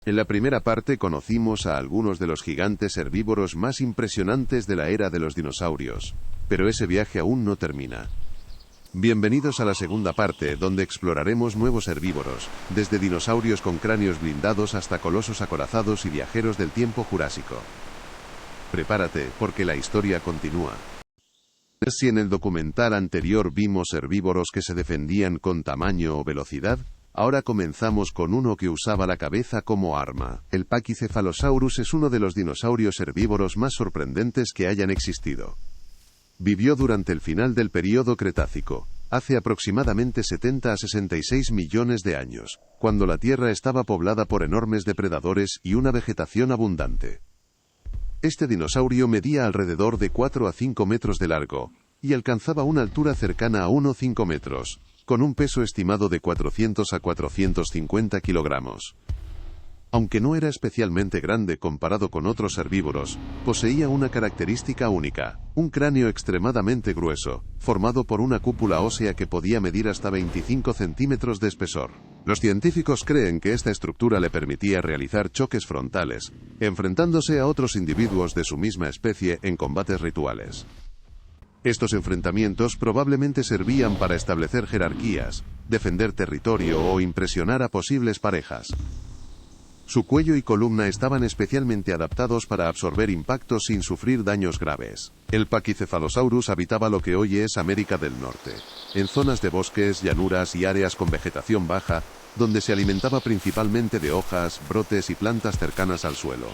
En la primera parte conocimos a algunos de los gigantes herbívoros más impresionantes de la era de los dinosaurios, pero ese viaje aún no termina. Bienvenidos a la segunda parte, donde exploraremos nuevos herbívoros, desde dinosaurios con cráneos blindados hasta colosos acorazados y viajeros del tiempo jurásico. Prepárate, porque la historia continúa. Si en el documental anterior vimos herbívoros que se defendían con tamaño o velocidad, ahora comenzamos con uno que usaba la cabeza como arma. El Pachycephalosaurus es uno de los dinosaurios herbívoros más sorprendentes que hayan existido. Vivió durante el final del período Cretácico, hace aproximadamente 70 a 66 millones de años, cuando la Tierra estaba poblada por enormes depredadores y una vegetación abundante. Este dinosaurio medía alrededor de 4 a 5 metros de largo, y alcanzaba una altura cercana a 1,5 metros, con un peso estimado de 400 a 450 kilogramos. Aunque no era especialmente grande comparado con otros herbívoros, poseía una característica única, un cráneo extremadamente grueso, formado por una cúpula ósea que podía medir hasta 25 centímetros de espesor. Los científicos creen que esta estructura le permitía realizar choques frontales, enfrentándose a otros individuos de su misma especie en combates rituales. Estos enfrentamientos probablemente servían para establecer jerarquías, defender territorio o impresionar a posibles parejas. Su cuello y columna estaban especialmente adaptados para absorber impactos sin sufrir daños graves. El Pachycephalosaurus habitaba lo que hoy es América del Norte, en zonas de bosques, llanuras y áreas con vegetación baja, donde se alimentaba principalmente de hojas, brotes y plantas cercanas al suelo.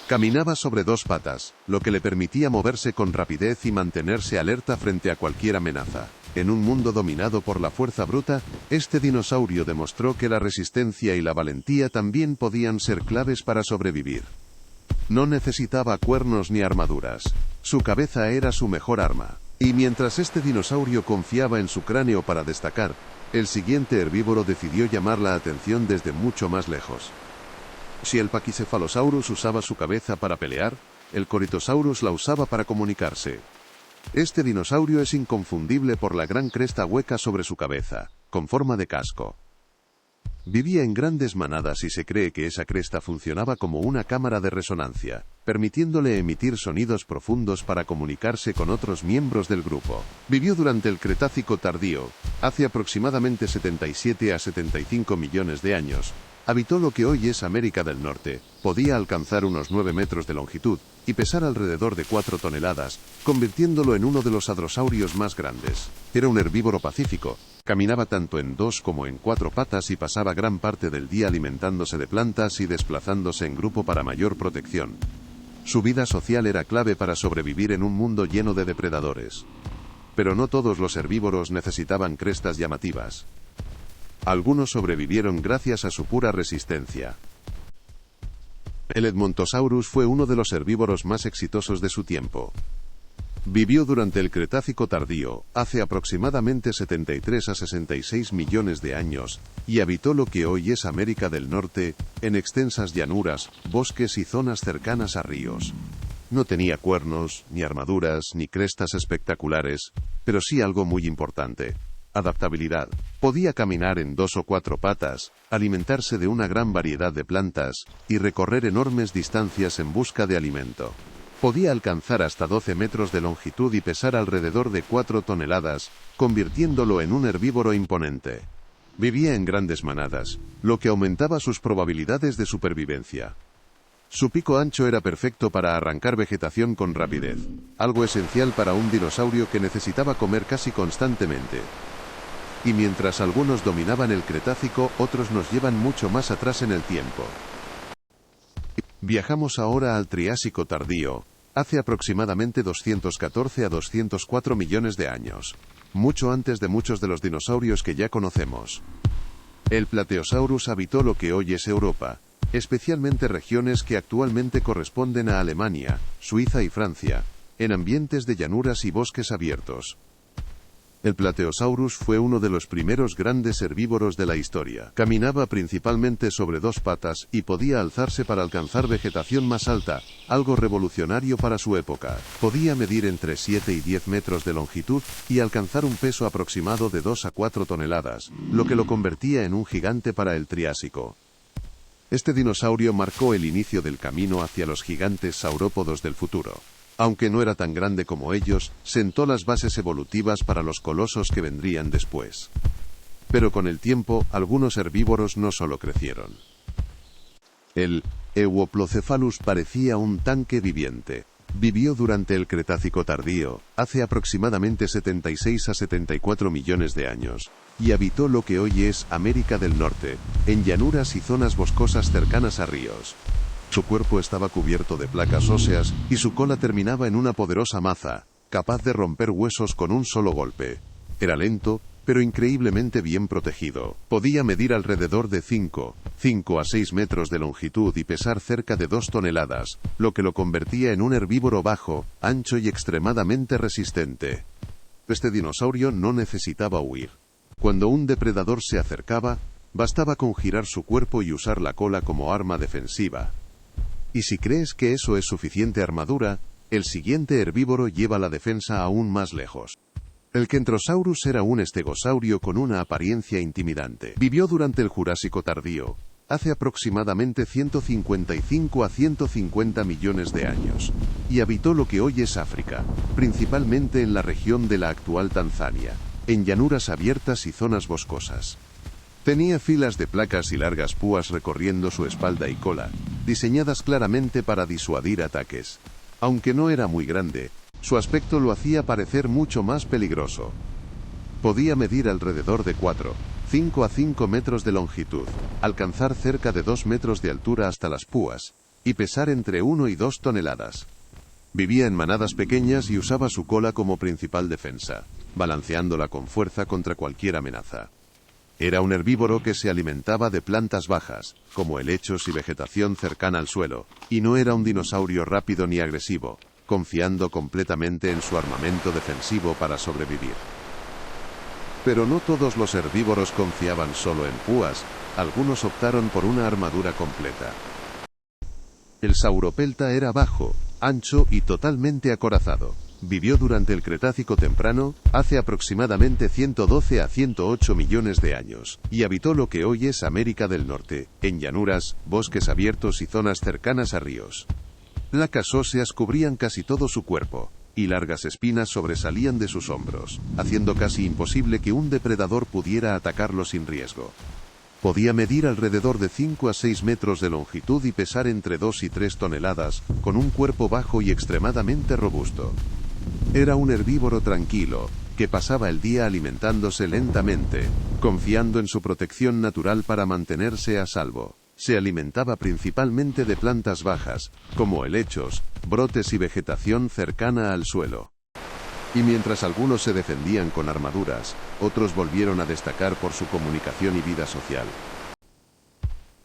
Caminaba sobre dos patas, lo que le permitía moverse con rapidez y mantenerse alerta frente a cualquier amenaza. En un mundo dominado por la fuerza bruta, este dinosaurio demostró que la resistencia y la valentía también podían ser claves para sobrevivir. No necesitaba cuernos ni armaduras. Su cabeza era su mejor arma. Y mientras este dinosaurio confiaba en su cráneo para destacar, el siguiente herbívoro decidió llamar la atención desde mucho más lejos. Si el Pachycephalosaurus usaba su cabeza para pelear, el Corythosaurus la usaba para comunicarse. Este dinosaurio es inconfundible por la gran cresta hueca sobre su cabeza, con forma de casco. Vivía en grandes manadas y se cree que esa cresta funcionaba como una cámara de resonancia, permitiéndole emitir sonidos profundos para comunicarse con otros miembros del grupo. Vivió durante el Cretácico tardío, hace aproximadamente 77 a 75 millones de años. Habitó lo que hoy es América del Norte, podía alcanzar unos 9 metros de longitud y pesar alrededor de 4 toneladas, convirtiéndolo en uno de los hadrosaurios más grandes. Era un herbívoro pacífico, caminaba tanto en 2 como en 4 patas y pasaba gran parte del día alimentándose de plantas y desplazándose en grupo para mayor protección. Su vida social era clave para sobrevivir en un mundo lleno de depredadores. Pero no todos los herbívoros necesitaban crestas llamativas. Algunos sobrevivieron gracias a su pura resistencia. El Edmontosaurus fue uno de los herbívoros más exitosos de su tiempo. Vivió durante el Cretácico tardío, hace aproximadamente 73 a 66 millones de años, y habitó lo que hoy es América del Norte, en extensas llanuras, bosques y zonas cercanas a ríos. No tenía cuernos, ni armaduras, ni crestas espectaculares, pero sí algo muy importante. Adaptabilidad. Podía caminar en 2 o 4 patas, alimentarse de una gran variedad de plantas, y recorrer enormes distancias en busca de alimento. Podía alcanzar hasta 12 metros de longitud y pesar alrededor de 4 toneladas, convirtiéndolo en un herbívoro imponente. Vivía en grandes manadas, lo que aumentaba sus probabilidades de supervivencia. Su pico ancho era perfecto para arrancar vegetación con rapidez, algo esencial para un dinosaurio que necesitaba comer casi constantemente. Y mientras algunos dominaban el Cretácico, otros nos llevan mucho más atrás en el tiempo. Viajamos ahora al Triásico tardío, hace aproximadamente 214 a 204 millones de años, mucho antes de muchos de los dinosaurios que ya conocemos. El Plateosaurus habitó lo que hoy es Europa, especialmente regiones que actualmente corresponden a Alemania, Suiza y Francia, en ambientes de llanuras y bosques abiertos. El Plateosaurus fue uno de los primeros grandes herbívoros de la historia. Caminaba principalmente sobre 2 patas y podía alzarse para alcanzar vegetación más alta, algo revolucionario para su época. Podía medir entre 7 y 10 metros de longitud y alcanzar un peso aproximado de 2 a 4 toneladas, lo que lo convertía en un gigante para el Triásico. Este dinosaurio marcó el inicio del camino hacia los gigantes saurópodos del futuro. Aunque no era tan grande como ellos, sentó las bases evolutivas para los colosos que vendrían después. Pero con el tiempo, algunos herbívoros no solo crecieron. El Euoplocephalus parecía un tanque viviente. Vivió durante el Cretácico tardío, hace aproximadamente 76 a 74 millones de años, y habitó lo que hoy es América del Norte, en llanuras y zonas boscosas cercanas a ríos. Su cuerpo estaba cubierto de placas óseas y su cola terminaba en una poderosa maza, capaz de romper huesos con un solo golpe. Era lento, pero increíblemente bien protegido. Podía medir alrededor de 5 a 6 metros de longitud y pesar cerca de 2 toneladas, lo que lo convertía en un herbívoro bajo, ancho y extremadamente resistente. Este dinosaurio no necesitaba huir. Cuando un depredador se acercaba, bastaba con girar su cuerpo y usar la cola como arma defensiva. Y si crees que eso es suficiente armadura, el siguiente herbívoro lleva la defensa aún más lejos. El Kentrosaurus era un estegosaurio con una apariencia intimidante. Vivió durante el Jurásico tardío, hace aproximadamente 155 a 150 millones de años, y habitó lo que hoy es África, principalmente en la región de la actual Tanzania, en llanuras abiertas y zonas boscosas. Tenía filas de placas y largas púas recorriendo su espalda y cola, diseñadas claramente para disuadir ataques. Aunque no era muy grande, su aspecto lo hacía parecer mucho más peligroso. Podía medir alrededor de 5 a 5 metros de longitud, alcanzar cerca de 2 metros de altura hasta las púas, y pesar entre 1 y 2 toneladas. Vivía en manadas pequeñas y usaba su cola como principal defensa, balanceándola con fuerza contra cualquier amenaza. Era un herbívoro que se alimentaba de plantas bajas, como helechos y vegetación cercana al suelo, y no era un dinosaurio rápido ni agresivo, confiando completamente en su armamento defensivo para sobrevivir. Pero no todos los herbívoros confiaban solo en púas, algunos optaron por una armadura completa. El sauropelta era bajo, ancho y totalmente acorazado. Vivió durante el Cretácico temprano, hace aproximadamente 112 a 108 millones de años, y habitó lo que hoy es América del Norte, en llanuras, bosques abiertos y zonas cercanas a ríos. Placas óseas cubrían casi todo su cuerpo, y largas espinas sobresalían de sus hombros, haciendo casi imposible que un depredador pudiera atacarlo sin riesgo. Podía medir alrededor de 5 a 6 metros de longitud y pesar entre 2 y 3 toneladas, con un cuerpo bajo y extremadamente robusto. Era un herbívoro tranquilo, que pasaba el día alimentándose lentamente, confiando en su protección natural para mantenerse a salvo. Se alimentaba principalmente de plantas bajas, como helechos, brotes y vegetación cercana al suelo. Y mientras algunos se defendían con armaduras, otros volvieron a destacar por su comunicación y vida social.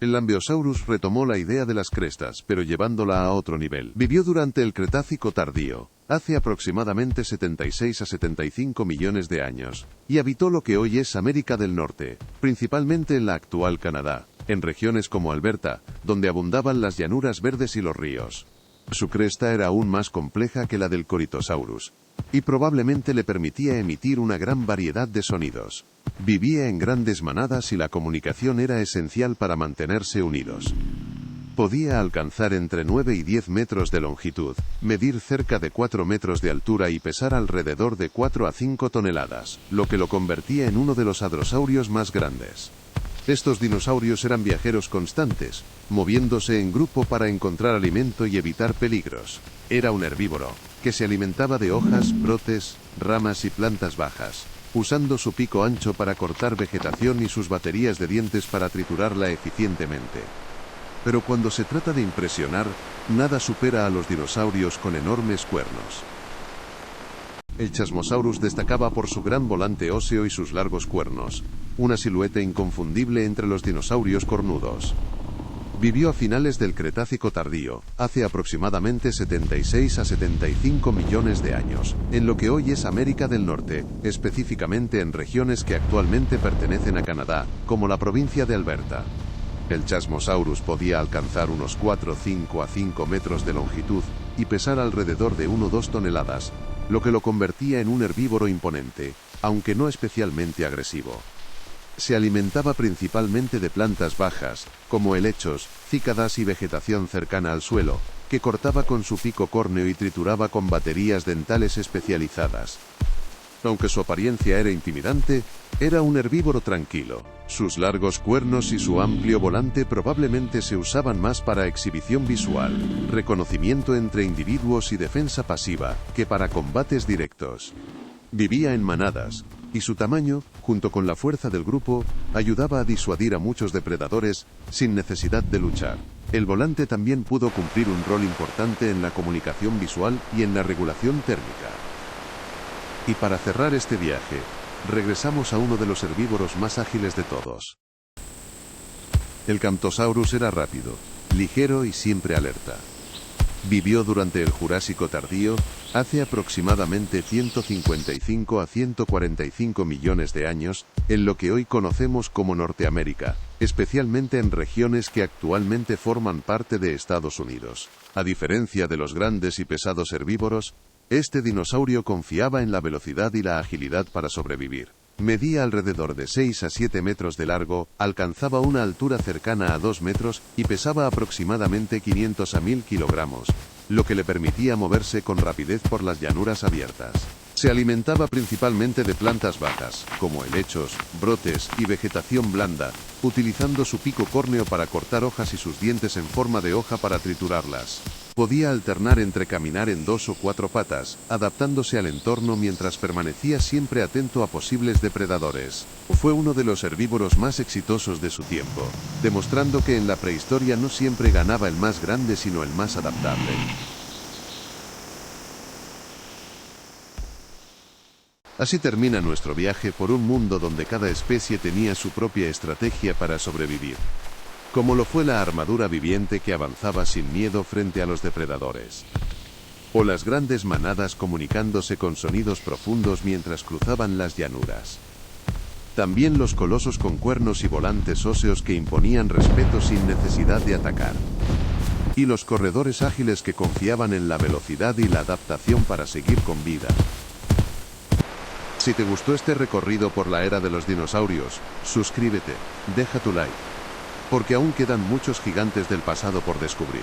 El Lambeosaurus retomó la idea de las crestas, pero llevándola a otro nivel. Vivió durante el Cretácico tardío, hace aproximadamente 76 a 75 millones de años, y habitó lo que hoy es América del Norte, principalmente en la actual Canadá, en regiones como Alberta, donde abundaban las llanuras verdes y los ríos. Su cresta era aún más compleja que la del Corythosaurus, y probablemente le permitía emitir una gran variedad de sonidos. Vivía en grandes manadas y la comunicación era esencial para mantenerse unidos. Podía alcanzar entre 9 y 10 metros de longitud, medir cerca de 4 metros de altura y pesar alrededor de 4 a 5 toneladas, lo que lo convertía en uno de los hadrosaurios más grandes. Estos dinosaurios eran viajeros constantes, moviéndose en grupo para encontrar alimento y evitar peligros. Era un herbívoro, que se alimentaba de hojas, brotes, ramas y plantas bajas, usando su pico ancho para cortar vegetación y sus baterías de dientes para triturarla eficientemente. Pero cuando se trata de impresionar, nada supera a los dinosaurios con enormes cuernos. El Chasmosaurus destacaba por su gran volante óseo y sus largos cuernos, una silueta inconfundible entre los dinosaurios cornudos. Vivió a finales del Cretácico tardío, hace aproximadamente 76 a 75 millones de años, en lo que hoy es América del Norte, específicamente en regiones que actualmente pertenecen a Canadá, como la provincia de Alberta. El Chasmosaurus podía alcanzar unos 5 a 5 metros de longitud y pesar alrededor de 1 o 2 toneladas, lo que lo convertía en un herbívoro imponente, aunque no especialmente agresivo. Se alimentaba principalmente de plantas bajas, como helechos, cícadas y vegetación cercana al suelo, que cortaba con su pico córneo y trituraba con baterías dentales especializadas. Aunque su apariencia era intimidante, era un herbívoro tranquilo. Sus largos cuernos y su amplio volante probablemente se usaban más para exhibición visual, reconocimiento entre individuos y defensa pasiva, que para combates directos. Vivía en manadas, y su tamaño, junto con la fuerza del grupo, ayudaba a disuadir a muchos depredadores sin necesidad de luchar. El volante también pudo cumplir un rol importante en la comunicación visual y en la regulación térmica. Y para cerrar este viaje, regresamos a uno de los herbívoros más ágiles de todos. El Camptosaurus era rápido, ligero y siempre alerta. Vivió durante el Jurásico tardío, hace aproximadamente 155 a 145 millones de años, en lo que hoy conocemos como Norteamérica, especialmente en regiones que actualmente forman parte de Estados Unidos. A diferencia de los grandes y pesados herbívoros, este dinosaurio confiaba en la velocidad y la agilidad para sobrevivir. Medía alrededor de 6 a 7 metros de largo, alcanzaba una altura cercana a 2 metros y pesaba aproximadamente 500 a 1000 kilogramos, lo que le permitía moverse con rapidez por las llanuras abiertas. Se alimentaba principalmente de plantas bajas, como helechos, brotes y vegetación blanda, utilizando su pico córneo para cortar hojas y sus dientes en forma de hoja para triturarlas. Podía alternar entre caminar en 2 o 4 patas, adaptándose al entorno mientras permanecía siempre atento a posibles depredadores. Fue uno de los herbívoros más exitosos de su tiempo, demostrando que en la prehistoria no siempre ganaba el más grande sino el más adaptable. Así termina nuestro viaje por un mundo donde cada especie tenía su propia estrategia para sobrevivir, como lo fue la armadura viviente que avanzaba sin miedo frente a los depredadores, o las grandes manadas comunicándose con sonidos profundos mientras cruzaban las llanuras. También los colosos con cuernos y volantes óseos que imponían respeto sin necesidad de atacar. Y los corredores ágiles que confiaban en la velocidad y la adaptación para seguir con vida. Si te gustó este recorrido por la era de los dinosaurios, suscríbete, deja tu like, porque aún quedan muchos gigantes del pasado por descubrir.